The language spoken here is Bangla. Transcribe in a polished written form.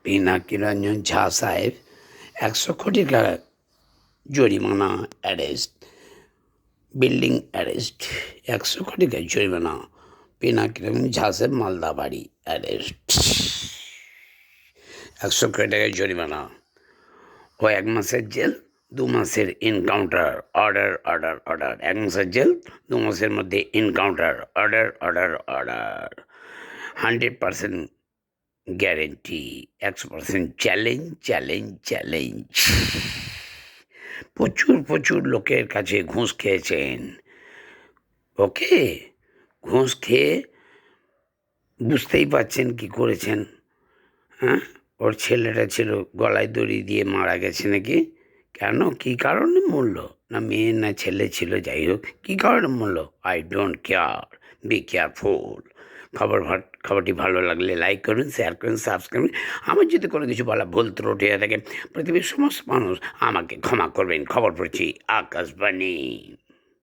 পিনাকিরঞ্জন ঝা সাহেব 100 কোটি টাকা জরিমানা, অ্যারেস্ট, বিল্ডিং অ্যারেস্ট। 100 কোটি টাকা জরিমানা, পিনাকিরঞ্জন ঝা সাহেব মালদা বাড়ি, অ্যারেস্ট। 100 কোটি টাকা জরিমানা ও 1 মাসের জেল, 2 মাসের এনকাউন্টার, অর্ডার অর্ডার অর্ডার। 1 মাসের জেল, 2 মাসের মধ্যে encounter, order order order. 100% guarantee, 100% challenge challenge challenge. প্রচুর প্রচুর লোকের কাছে ঘুষ খেয়েছেন। ওকে, ঘুষ খেয়ে বুঝতেই পারছেন কি করেছেন। হ্যাঁ, ওর ছেলেটা ছিল গলায় দড়ি দিয়ে মারা গেছে নাকি? কেন, কী কারণে মরল? না মেয়ে না ছেলে ছিল, যাই হোক, কী কারণে মরল? I don't care, be careful. খবরটি ভালো লাগলে লাইক করুন, শেয়ার করুন, সাবস্ক্রাইব করুন। আমার যদি কোনো কিছু বলা ভুল ত্রুটি হয়ে থাকে, পৃথিবীর সমস্ত মানুষ আমাকে ক্ষমা করবেন। খবর পড়ছি আকাশবাণী।